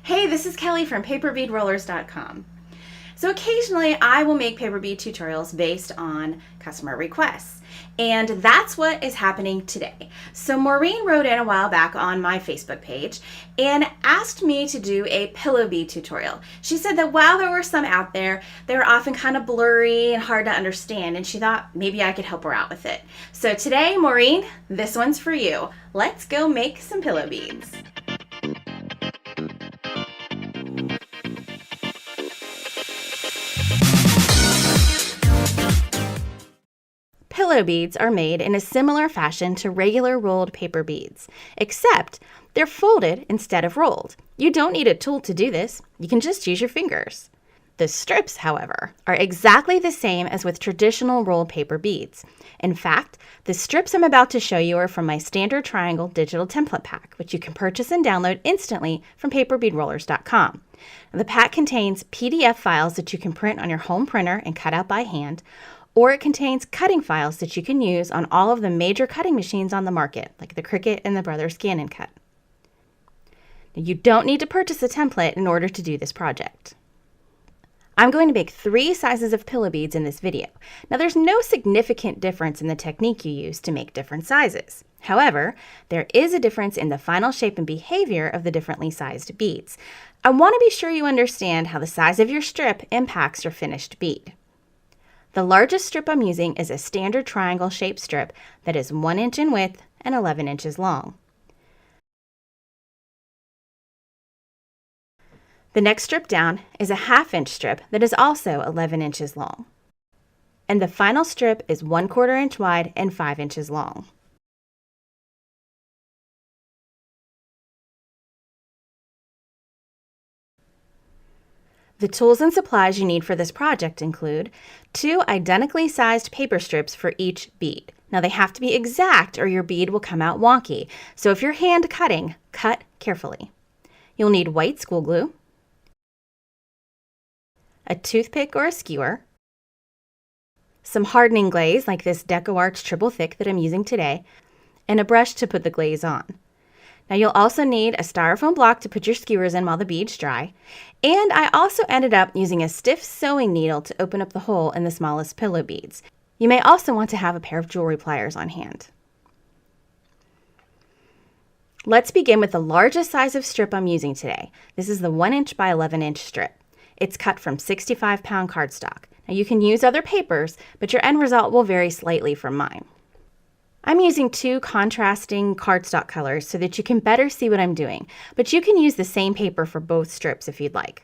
Hey, this is Kelly from paperbeadrollers.com. So occasionally I will make paper bead tutorials based on customer requests. And that's what is happening today. So Maureen wrote in a while back on my Facebook page and asked me to do a pillow bead tutorial. She said that while there were some out there, they were often kind of blurry and hard to understand, and she thought maybe I could help her out with it. So today, Maureen, this one's for you. Let's go make some pillow beads. Pillow beads are made in a similar fashion to regular rolled paper beads, except they're folded instead of rolled. You don't need a tool to do this. You can just use your fingers. The strips, however, are exactly the same as with traditional rolled paper beads. In fact, the strips I'm about to show you are from my standard triangle digital template pack, which you can purchase and download instantly from paperbeadrollers.com. The pack contains PDF files that you can print on your home printer and cut out by hand, or it contains cutting files that you can use on all of the major cutting machines on the market, like the Cricut and the Brothers Scan & Cut. Now, you don't need to purchase a template in order to do this project. I'm going to make 3 sizes of pillow beads in this video. Now, there's no significant difference in the technique you use to make different sizes. However, there is a difference in the final shape and behavior of the differently sized beads. I want to be sure you understand how the size of your strip impacts your finished bead. The largest strip I'm using is a standard triangle shaped strip that is 1 inch in width and 11 inches long. The next strip down is a 1/2 inch strip that is also 11 inches long. And the final strip is 1/4 inch wide and 5 inches long. The tools and supplies you need for this project include 2 identically sized paper strips for each bead. Now they have to be exact or your bead will come out wonky, so if you're hand cutting, cut carefully. You'll need white school glue, a toothpick or a skewer, some hardening glaze like this Deco Arch Triple Thick that I'm using today, and a brush to put the glaze on. Now you'll also need a styrofoam block to put your skewers in while the beads dry, and I also ended up using a stiff sewing needle to open up the hole in the smallest pillow beads. You may also want to have a pair of jewelry pliers on hand. Let's begin with the largest size of strip I'm using today. This is the 1 inch by 11 inch strip. It's cut from 65-pound cardstock. Now you can use other papers, but your end result will vary slightly from mine. I'm using 2 contrasting cardstock colors so that you can better see what I'm doing, but you can use the same paper for both strips if you'd like.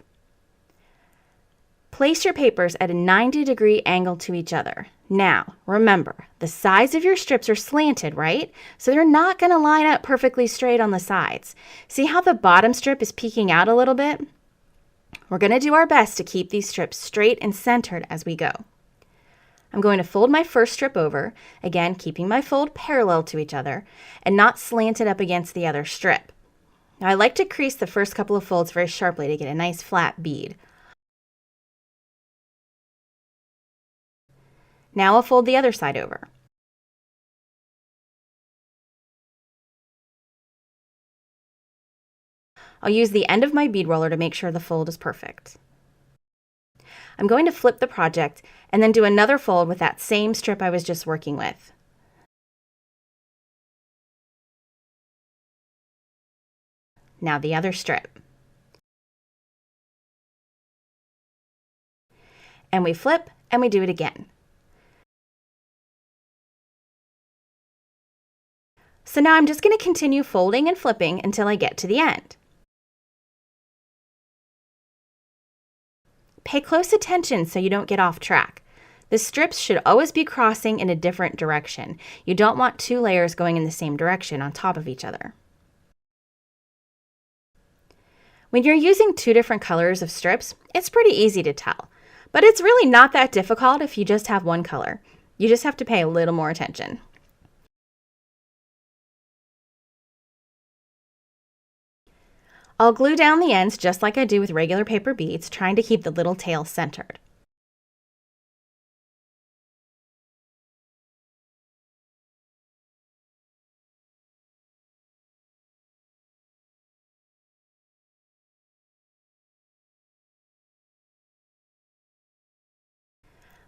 Place your papers at a 90-degree angle to each other. Now, remember, the sides of your strips are slanted, right? So they're not going to line up perfectly straight on the sides. See how the bottom strip is peeking out a little bit? We're going to do our best to keep these strips straight and centered as we go. I'm going to fold my first strip over, again keeping my fold parallel to each other and not slanted up against the other strip. Now I like to crease the first couple of folds very sharply to get a nice flat bead. Now I'll fold the other side over. I'll use the end of my bead roller to make sure the fold is perfect. I'm going to flip the project and then do another fold with that same strip I was just working with. Now the other strip. And we flip and we do it again. So now I'm just going to continue folding and flipping until I get to the end. Pay close attention so you don't get off track. The strips should always be crossing in a different direction. You don't want 2 layers going in the same direction on top of each other. When you're using 2 different colors of strips, it's pretty easy to tell. But it's really not that difficult if you just have one color. You just have to pay a little more attention. I'll glue down the ends just like I do with regular paper beads, trying to keep the little tail centered.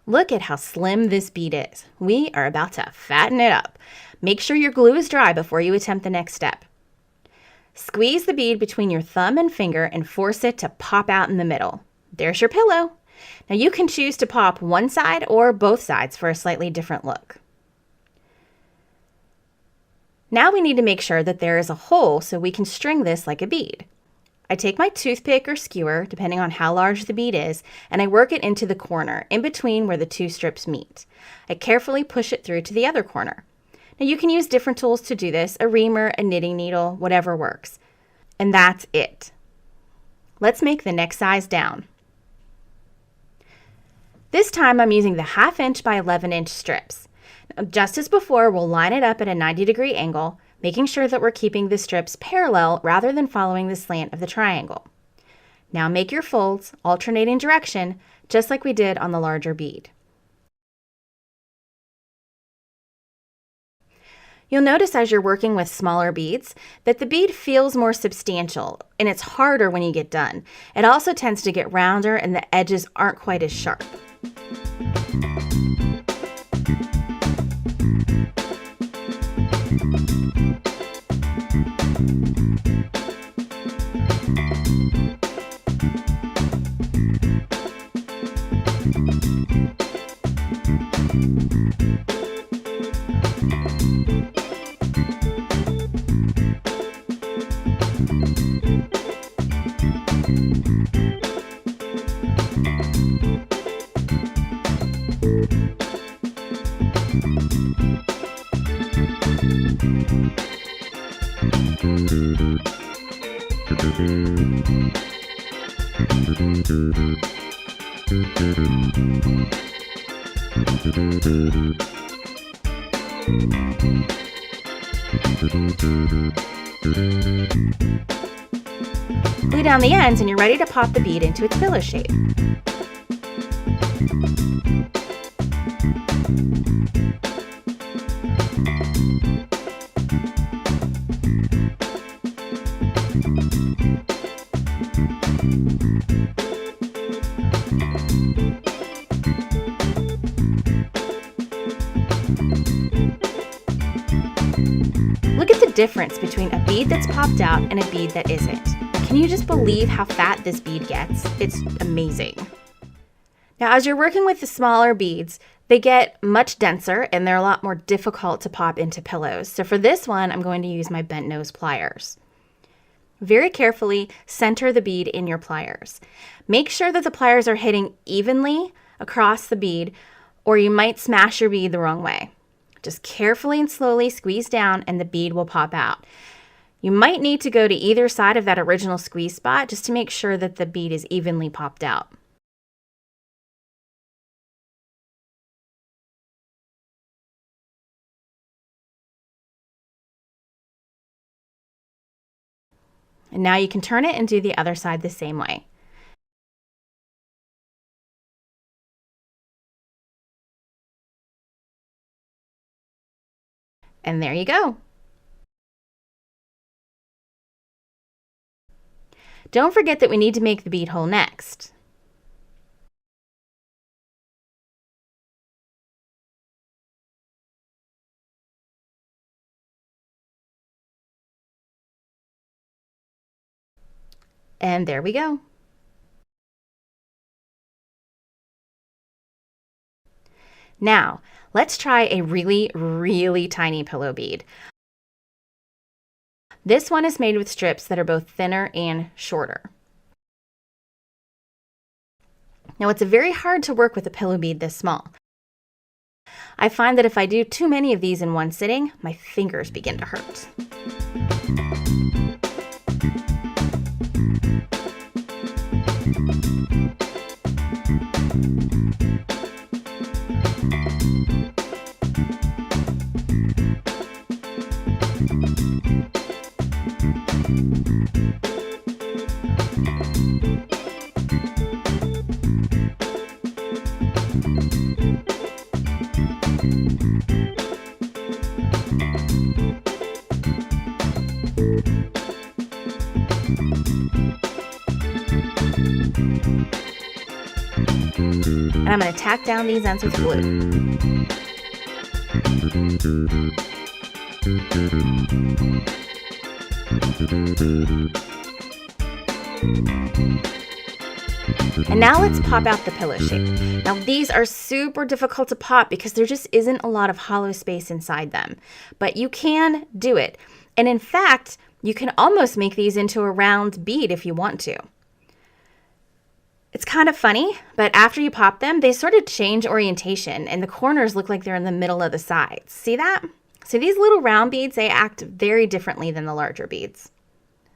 Look at how slim this bead is. We are about to fatten it up. Make sure your glue is dry before you attempt the next step. Squeeze the bead between your thumb and finger and force it to pop out in the middle. There's your pillow. Now you can choose to pop one side or both sides for a slightly different look. Now we need to make sure that there is a hole so we can string this like a bead. I take my toothpick or skewer, depending on how large the bead is, and I work it into the corner, in between where the two strips meet. I carefully push it through to the other corner. Now you can use different tools to do this, a reamer, a knitting needle, whatever works. And that's it. Let's make the next size down. This time I'm using the 1/2 inch by 11 inch strips. Now, just as before, we'll line it up at a 90-degree angle, making sure that we're keeping the strips parallel rather than following the slant of the triangle. Now make your folds, alternating direction, just like we did on the larger bead. You'll notice as you're working with smaller beads that the bead feels more substantial and it's harder when you get done. It also tends to get rounder and the edges aren't quite as sharp. Glue down the ends and you're ready to pop the bead into its pillow shape. Look at the difference between a bead that's popped out and a bead that isn't. Can you just believe how fat this bead gets? It's amazing. Now, as you're working with the smaller beads, they get much denser and they're a lot more difficult to pop into pillows. So for this one, I'm going to use my bent nose pliers. Very carefully center the bead in your pliers. Make sure that the pliers are hitting evenly across the bead, or you might smash your bead the wrong way. Just carefully and slowly squeeze down and the bead will pop out. You might need to go to either side of that original squeeze spot just to make sure that the bead is evenly popped out. And now you can turn it and do the other side the same way. And there you go. Don't forget that we need to make the bead hole next. And there we go. Now, let's try a really, really tiny pillow bead. This one is made with strips that are both thinner and shorter. Now, it's very hard to work with a pillow bead this small. I find that if I do too many of these in one sitting, my fingers begin to hurt. And I'm going to tack down these ends with glue. And now let's pop out the pillow shape. Now these are super difficult to pop because there just isn't a lot of hollow space inside them, but you can do it. And in fact, you can almost make these into a round bead if you want to. It's kind of funny, but after you pop them, they sort of change orientation and the corners look like they're in the middle of the sides. See that? So these little round beads, they act very differently than the larger beads.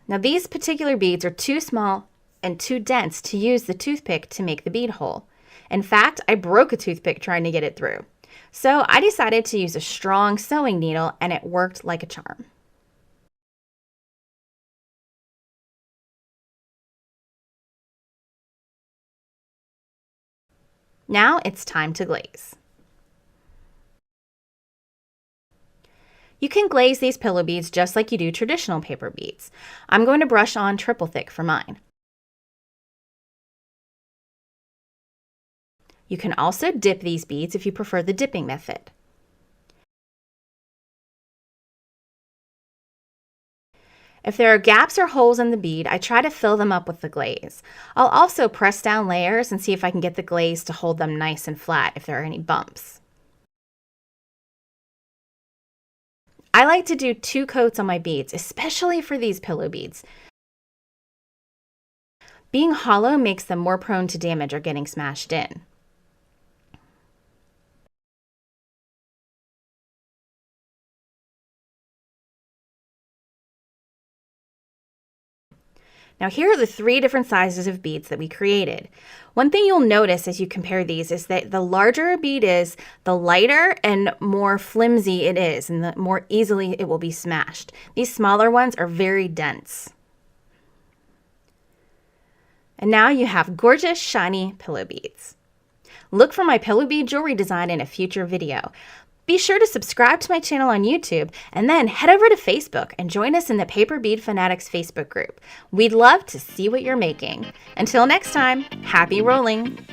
Now these particular beads are too small and too dense to use the toothpick to make the bead hole. In fact, I broke a toothpick trying to get it through. So I decided to use a strong sewing needle and it worked like a charm. Now it's time to glaze. You can glaze these pillow beads just like you do traditional paper beads. I'm going to brush on triple thick for mine. You can also dip these beads if you prefer the dipping method. If there are gaps or holes in the bead, I try to fill them up with the glaze. I'll also press down layers and see if I can get the glaze to hold them nice and flat if there are any bumps. I like to do 2 coats on my beads, especially for these pillow beads. Being hollow makes them more prone to damage or getting smashed in. Now here are the 3 different sizes of beads that we created. One thing you'll notice as you compare these is that the larger a bead is, the lighter and more flimsy it is, and the more easily it will be smashed. These smaller ones are very dense. And now you have gorgeous, shiny pillow beads. Look for my pillow bead jewelry design in a future video. Be sure to subscribe to my channel on YouTube and then head over to Facebook and join us in the Paper Bead Fanatics Facebook group. We'd love to see what you're making. Until next time, happy rolling!